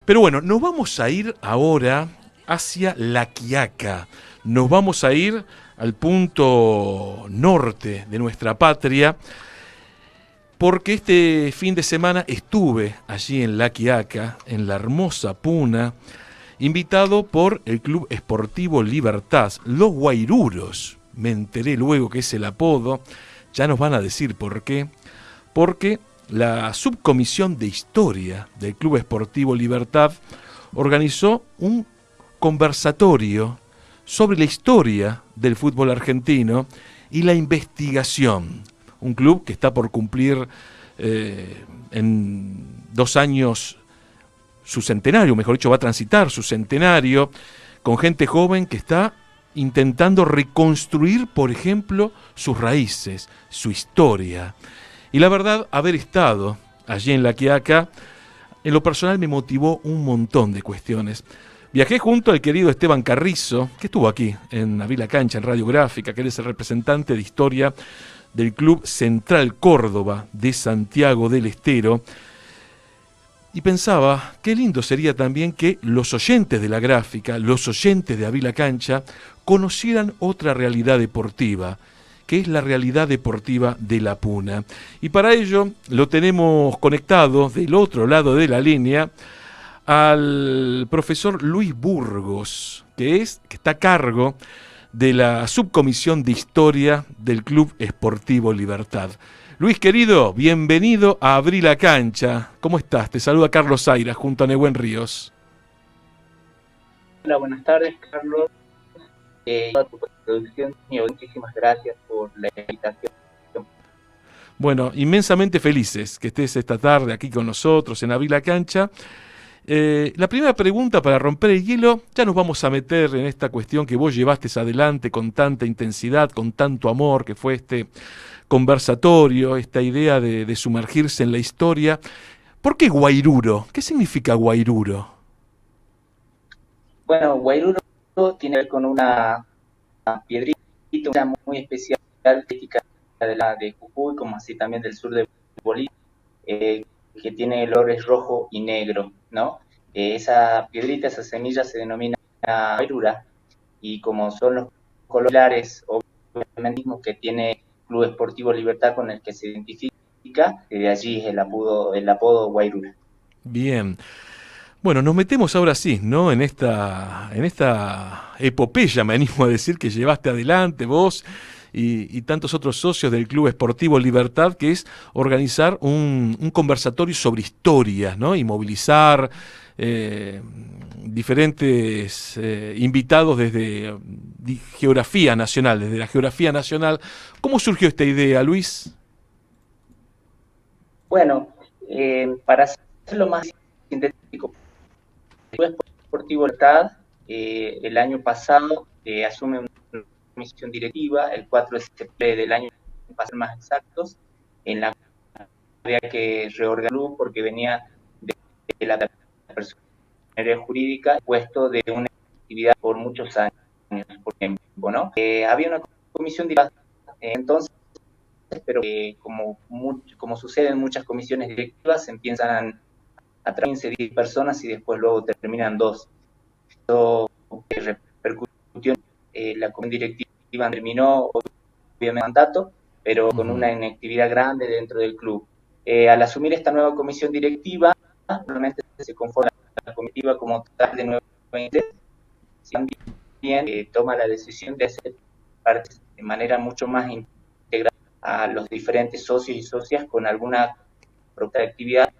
Pero bueno, nos vamos a ir ahora hacia La Quiaca. Nos vamos a ir al punto norte de nuestra patria, porque este fin de semana estuve allí en La Quiaca, en la hermosa Puna, invitado por el Club Esportivo Libertad, los Guairuros. Me enteré luego que es el apodo, ya nos van a decir por qué. Porque la subcomisión de historia del Club Esportivo Libertad organizó un conversatorio sobre la historia del fútbol argentino y la investigación. Un club que está por cumplir en 2 años su centenario, mejor dicho, va a transitar su centenario, con gente joven que está intentando reconstruir, por ejemplo, sus raíces, su historia. Y la verdad, haber estado allí en La Quiaca, en lo personal me motivó un montón de cuestiones. Viajé junto al querido Esteban Carrizo, que estuvo aquí en Abrí la Cancha, en Radiográfica, que él es el representante de historia del Club Central Córdoba de Santiago del Estero. Y pensaba, qué lindo sería también que los oyentes de la gráfica, los oyentes de Abrí la Cancha, conocieran otra realidad deportiva, que es la realidad deportiva de La Puna. Y para ello lo tenemos conectado del otro lado de la línea al profesor Luis Burgos, que está a cargo de la subcomisión de historia del Club Esportivo Libertad. Luis, querido, bienvenido a Abrí la Cancha. ¿Cómo estás? Te saluda Carlos Zaira junto a Nehuen Ríos. Hola, buenas tardes, Carlos. Toda tu producción, y muchísimas gracias por la invitación. Bueno, inmensamente felices que estés esta tarde aquí con nosotros en Abrí la Cancha. La primera pregunta para romper el hielo, ya nos vamos a meter en esta cuestión que vos llevaste adelante con tanta intensidad, con tanto amor, que fue este conversatorio, esta idea de sumergirse en la historia. ¿Por qué Guairuro? ¿Qué significa Guairuro? Bueno, Guairuro tiene que ver con una piedrita muy especial, típica de Jujuy, como así también del sur de Bolivia, que tiene olores rojo y negro, ¿no? Esa piedrita, esa semilla se denomina Guairura, y como son los colores, obviamente, que tiene Club Esportivo Libertad con el que se identifica, de allí es el apodo Guairura. Bien. Bueno, nos metemos ahora sí, ¿no? En esta epopeya, me animo a decir, que llevaste adelante vos y tantos otros socios del Club Esportivo Libertad, que es organizar un conversatorio sobre historia, ¿no? Y movilizar diferentes invitados desde geografía nacional, desde la geografía nacional. ¿Cómo surgió esta idea, Luis? Bueno, para hacerlo más sintético, el Club Esportivo Libertad el año pasado asume una comisión directiva, el 4 de septiembre del año, para ser más exactos, en la que había que reorganizar el club porque venía de la personería jurídica, puesto de una actividad por muchos años, por ejemplo, ¿no? Había una comisión directiva, entonces, pero como sucede en muchas comisiones directivas, se empiezan a 15, 10 personas y después luego terminan 2. Eso repercutió en la comisión directiva, terminó obviamente el mandato, pero con una inactividad grande dentro del club. Al asumir esta nueva comisión directiva, normalmente se conforma la comitiva como tal de nuevo también toma la decisión de hacer parte de manera mucho más integral a los diferentes socios y socias con alguna propia actividad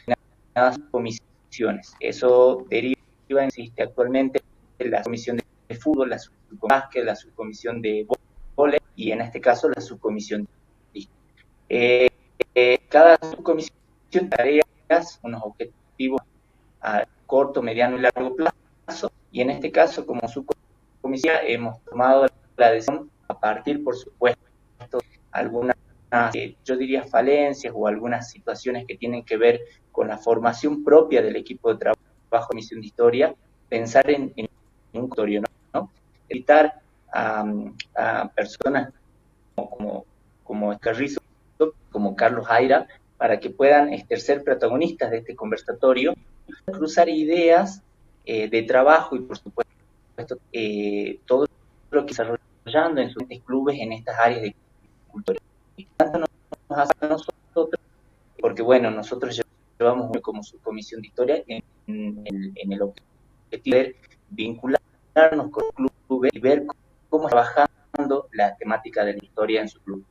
en las comisiones. Eso deriva, existe actualmente la comisión de fútbol, la subcomisión de básquet, la subcomisión de vóley y en este caso la subcomisión de cada subcomisión tiene tareas, unos objetivos a corto, mediano y largo plazo, y en este caso como subcomisión hemos tomado la decisión a partir, por supuesto, algunas yo diría falencias o algunas situaciones que tienen que ver con la formación propia del equipo de trabajo de misión de historia, pensar en un historia, ¿no? Evitar a personas como Carrizo, como Carlos Zaira, para que puedan ser protagonistas de este conversatorio cruzar ideas de trabajo y por supuesto todo lo que está desarrollando en sus clubes en estas áreas de cultura. Tanto nos hace a nosotros, porque bueno, nosotros llevamos como subcomisión de historia en el objetivo de vincularnos con clubes y ver cómo está trabajando la temática de la historia en su club.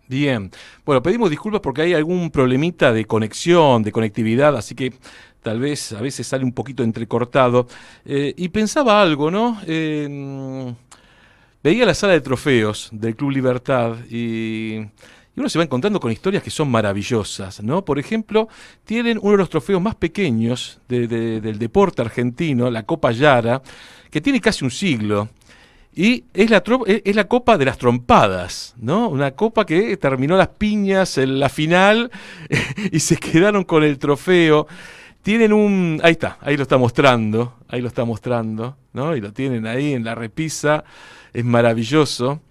Bien, bueno, pedimos disculpas porque hay algún problemita de conexión, de conectividad, así que tal vez a veces sale un poquito entrecortado. Y pensaba algo, ¿no? Veía la sala de trofeos del Club Libertad y uno se va encontrando con historias que son maravillosas, ¿no? Por ejemplo, tienen uno de los trofeos más pequeños del deporte argentino, la Copa Yara, que tiene casi un siglo. Y es la copa de las trompadas, ¿no? Una copa que terminó las piñas en la final y se quedaron con el trofeo. Tienen ahí está, ahí lo está mostrando, ¿no? Y lo tienen ahí en la repisa, es maravilloso.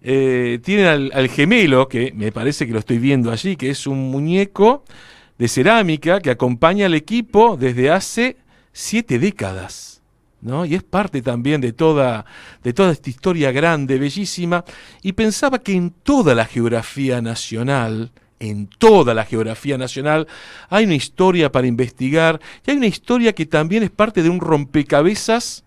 Tienen al gemelo, que me parece que lo estoy viendo allí, que es un muñeco de cerámica que acompaña al equipo desde hace 7 décadas. ¿No? Y es parte también de toda esta historia grande, bellísima, y pensaba que en toda la geografía nacional, hay una historia para investigar, y hay una historia que también es parte de un rompecabezas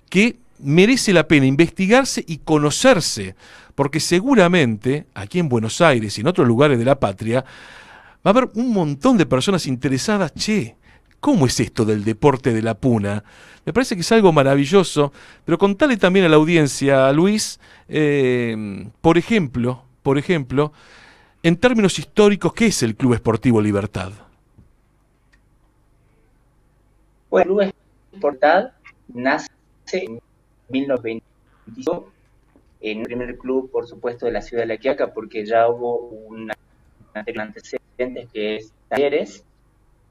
que merece la pena investigarse y conocerse, porque seguramente aquí en Buenos Aires y en otros lugares de la patria va a haber un montón de personas interesadas. ¿Cómo es esto del deporte de la puna? Me parece que es algo maravilloso, pero contale también a la audiencia, Luis, por ejemplo, en términos históricos, ¿qué es el Club Esportivo Libertad? Bueno, el Club Libertad nace en 1925, en el primer club, por supuesto, de la ciudad de La Quiaca, porque ya hubo un antecedente que es Talleres,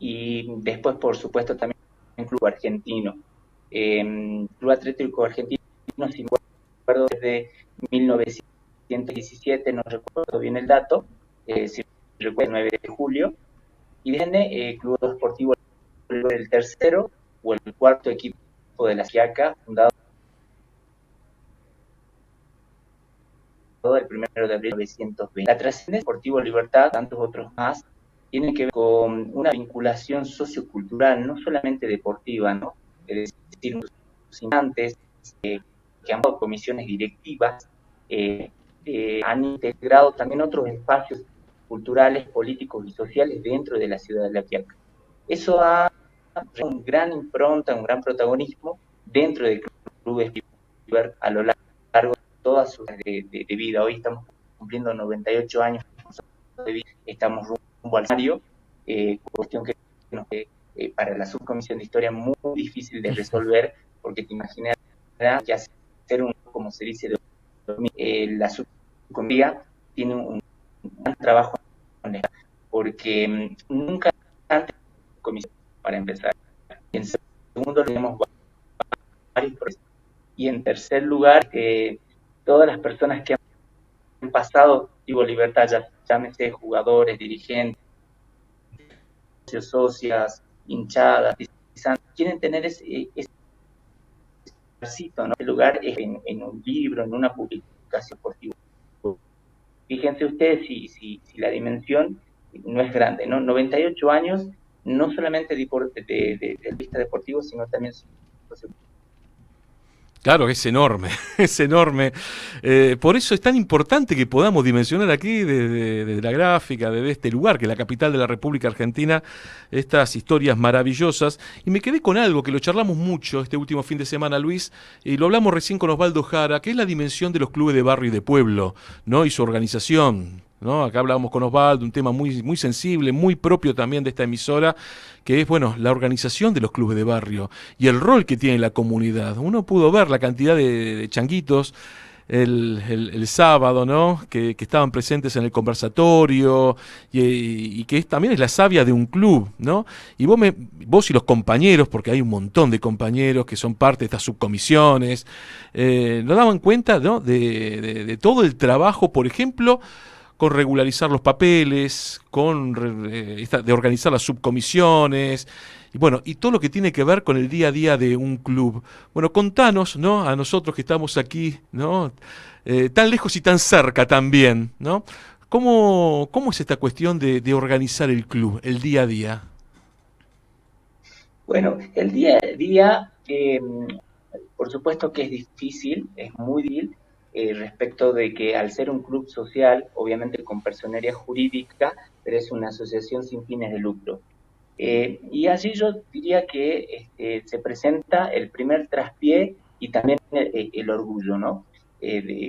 y después, por supuesto, también un club argentino. Club Atlético Argentino, si me acuerdo, desde 1917, no recuerdo bien el dato, si recuerdo, el 9 de julio, y viene Club Deportivo el tercero o el cuarto equipo de la Quiaca, fundado el 1 de abril de 1920. La trascendencia Deportivo Libertad, tantos otros más, tiene que ver con una vinculación sociocultural, no solamente deportiva, ¿no? Es decir, los participantes que han dado comisiones directivas han integrado también otros espacios culturales, políticos y sociales dentro de la ciudad de La Quiaca. Eso ha una gran impronta, un gran protagonismo dentro del club a lo largo de toda su vida. Hoy estamos cumpliendo 98 años de vida, estamos rumbo al escenario, cuestión que para la subcomisión de historia muy difícil de resolver, porque te imaginas que hacer como se dice, la subcomisión tiene un gran trabajo, porque nunca antes comisión para empezar. Y en segundo tenemos varios procesos. Y en tercer lugar, todas las personas que han pasado Libertad, llámese jugadores, dirigentes, socias, hinchadas, quieren tener ese ¿no? El lugar es en un libro, en una publicación deportiva. Fíjense ustedes si la dimensión no es grande, ¿no? 98 años, no solamente de vista deportivo, sino también Claro, es enorme, es enorme. Por eso es tan importante que podamos dimensionar aquí desde la gráfica, desde este lugar, que es la capital de la República Argentina, estas historias maravillosas. Y me quedé con algo que lo charlamos mucho este último fin de semana, Luis, y lo hablamos recién con Osvaldo Jara, que es la dimensión de los clubes de barrio y de pueblo, ¿no? Y su organización, ¿no? Acá hablábamos con Osvaldo, un tema muy, muy sensible, muy propio también de esta emisora, que es, bueno, la organización de los clubes de barrio y el rol que tiene la comunidad. Uno pudo ver la cantidad de changuitos el sábado, ¿no? Que estaban presentes en el conversatorio y que también es la savia de un club, ¿no? Y vos y los compañeros, porque hay un montón de compañeros que son parte de estas subcomisiones, nos daban cuenta, ¿no? de todo el trabajo, por ejemplo, con regularizar los papeles, de organizar las subcomisiones, y bueno, y todo lo que tiene que ver con el día a día de un club. Bueno, contanos, ¿no? A nosotros que estamos aquí, ¿no? Tan lejos y tan cerca también, ¿no? ¿Cómo es esta cuestión de organizar el club, el día a día? Bueno, el día a día, por supuesto que es difícil, es muy difícil, respecto de que al ser un club social, obviamente con personería jurídica, pero es una asociación sin fines de lucro. Y allí yo diría que se presenta el primer traspié y también el orgullo, ¿no?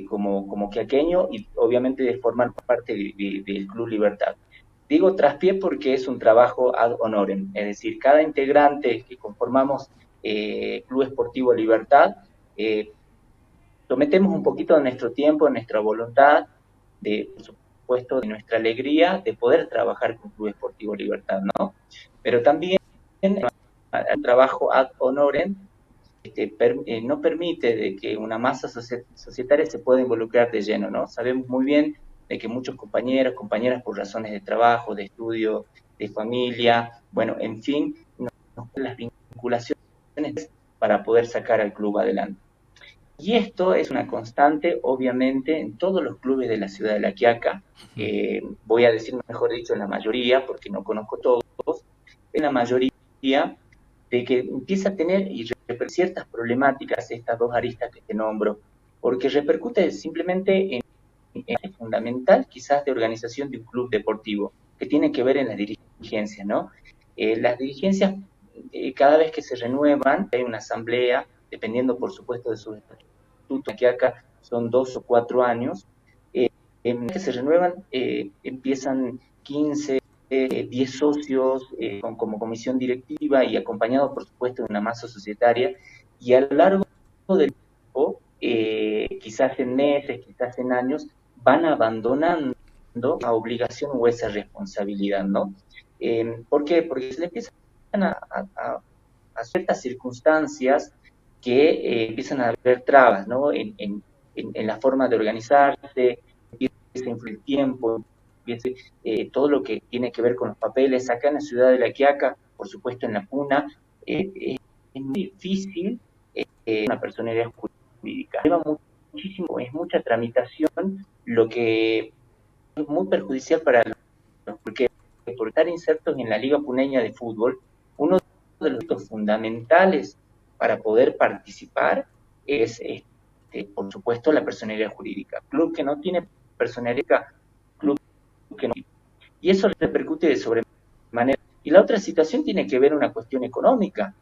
Como quiaqueño y obviamente de formar parte del Club Libertad. Digo traspié porque es un trabajo ad honorem, es decir, cada integrante que conformamos Club Esportivo Libertad, sometemos un poquito de nuestro tiempo, de nuestra voluntad, por supuesto, de nuestra alegría de poder trabajar con Club Esportivo Libertad, ¿no? Pero también el trabajo ad honorem no permite de que una masa societaria se pueda involucrar de lleno, ¿no? Sabemos muy bien de que muchos compañeros, compañeras por razones de trabajo, de estudio, de familia, bueno, en fin, las vinculaciones para poder sacar al club adelante. Y esto es una constante, obviamente, en todos los clubes de la ciudad de La Quiaca. Voy a decir, mejor dicho, en la mayoría, porque no conozco todos, en la mayoría de que empieza a tener ciertas problemáticas estas dos aristas que te nombro, porque repercute simplemente en fundamental quizás de organización de un club deportivo, que tiene que ver en las dirigencias, ¿no? Las dirigencias, cada vez que se renuevan, hay una asamblea, dependiendo por supuesto de sus estatutos, que acá son 2 o 4 años, que se renuevan, empiezan 15, 10 socios como comisión directiva y acompañados por supuesto de una masa societaria, y a lo largo del tiempo, quizás en meses, quizás en años, van abandonando la obligación o esa responsabilidad, ¿no? ¿Por qué? Porque se le empiezan a ciertas circunstancias que empiezan a haber trabas, ¿no? En la forma de organizarse, empieza a influir el tiempo, empieza todo lo que tiene que ver con los papeles. Acá en la ciudad de La Quiaca, por supuesto en la Puna, es muy difícil una personería jurídica. Lleva muchísimo, es mucha tramitación, lo que es muy perjudicial para los, porque por estar insertos en la Liga Puneña de Fútbol, uno de los hitos fundamentales para poder participar es, por supuesto, la personería jurídica. Club que no tiene personería, club que no. Y eso repercute de sobremanera. Y la otra situación tiene que ver una cuestión económica.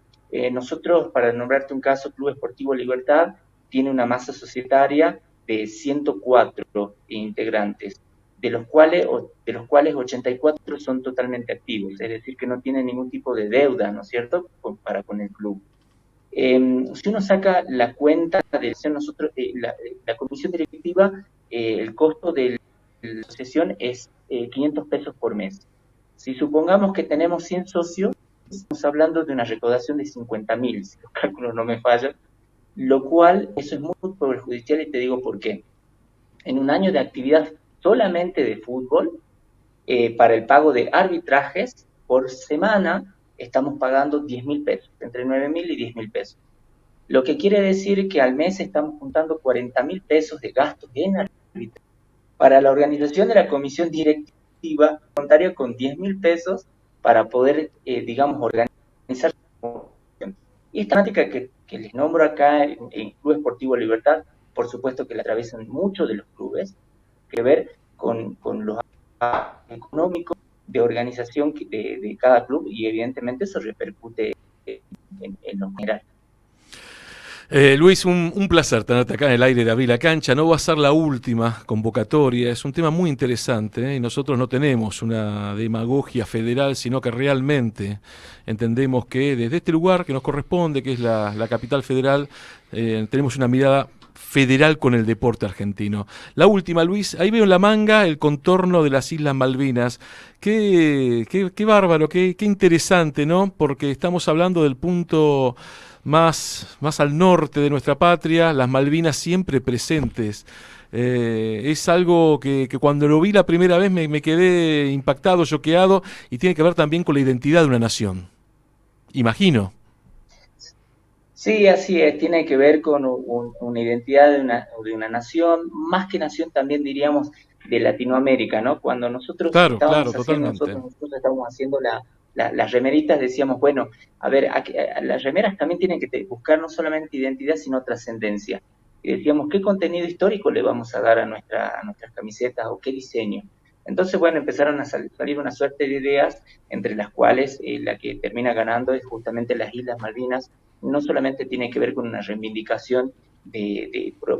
Nosotros, para nombrarte un caso, Club Esportivo Libertad tiene una masa societaria de 104 integrantes, de los cuales 84 son totalmente activos, es decir, que no tienen ningún tipo de deuda, ¿no es cierto?, para con el club. Si uno saca la cuenta de nosotros, la comisión directiva, el costo de la asociación es 500 pesos por mes. Si supongamos que tenemos 100 socios, estamos hablando de una recaudación de 50.000, si los cálculos no me fallan, lo cual, eso es muy perjudicial y te digo por qué. En un año de actividad solamente de fútbol, para el pago de arbitrajes, por semana estamos pagando 10.000 pesos, entre 9.000 y 10.000 pesos. Lo que quiere decir que al mes estamos juntando 40.000 pesos de gastos en arbitraje. Para la organización de la comisión directiva, contaría con 10.000 pesos para poder, digamos, organizar. Y esta temática que les nombro acá en Club Esportivo Libertad, por supuesto que la atraviesan muchos de los clubes, que ver con los económicos de organización de cada club, y evidentemente eso repercute en lo general. Luis, un placer tenerte acá en el aire de Abrí la Cancha. No va a ser la última convocatoria, es un tema muy interesante, y nosotros no tenemos una demagogia federal, sino que realmente entendemos que desde este lugar que nos corresponde, que es la capital federal, tenemos una mirada federal con el deporte argentino. La última, Luis, ahí veo en la manga el contorno de las Islas Malvinas. Qué bárbaro, qué interesante, ¿no? Porque estamos hablando del punto más al norte de nuestra patria, las Malvinas siempre presentes. Es algo que cuando lo vi la primera vez me quedé impactado, choqueado, y tiene que ver también con la identidad de una nación. Imagino. Sí, así es, tiene que ver con una identidad de una nación, más que nación también diríamos de Latinoamérica, ¿no? Cuando nosotros Claro, claro, estábamos haciendo, totalmente. nosotros estábamos haciendo las remeritas, decíamos, bueno, a ver, las remeras también tienen que buscar no solamente identidad, sino trascendencia. Y decíamos, ¿qué contenido histórico le vamos a dar a nuestras camisetas o qué diseño? Entonces, bueno, empezaron a salir una suerte de ideas, entre las cuales la que termina ganando es justamente las Islas Malvinas. No solamente tiene que ver con una reivindicación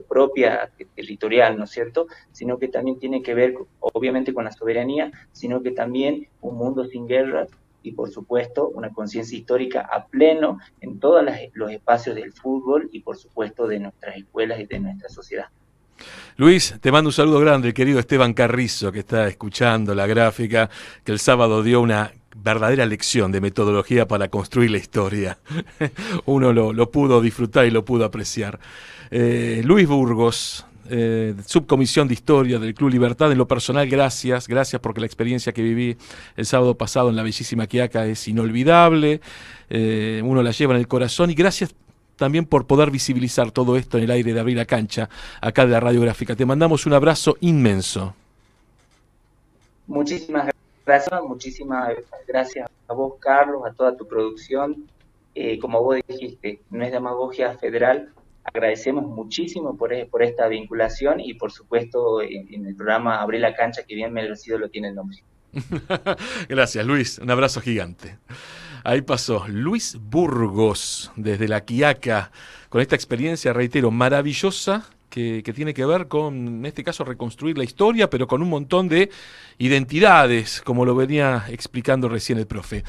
propia territorial, ¿no es cierto?, sino que también tiene que ver, obviamente, con la soberanía, sino que también un mundo sin guerras y, por supuesto, una conciencia histórica a pleno en todos los espacios del fútbol y, por supuesto, de nuestras escuelas y de nuestra sociedad. Luis, te mando un saludo grande, el querido Esteban Carrizo, que está escuchando la gráfica, que el sábado dio una verdadera lección de metodología para construir la historia. Uno lo pudo disfrutar y lo pudo apreciar. Luis Burgos, subcomisión de historia del Club Libertad. En lo personal, gracias porque la experiencia que viví el sábado pasado en la bellísima Quiaca es inolvidable. Uno la lleva en el corazón, y gracias también por poder visibilizar todo esto en el aire de Abrir la Cancha, acá de la Radiográfica. Te mandamos un abrazo inmenso. Muchísimas gracias a vos, Carlos, a toda tu producción. Como vos dijiste, no es demagogia federal. Agradecemos muchísimo por esta vinculación y, por supuesto, en el programa Abrir la Cancha, que bien merecido lo tiene el nombre. Gracias, Luis. Un abrazo gigante. Ahí pasó Luis Burgos desde la Quiaca con esta experiencia, reitero, maravillosa, que tiene que ver con, en este caso, reconstruir la historia, pero con un montón de identidades, como lo venía explicando recién el profe.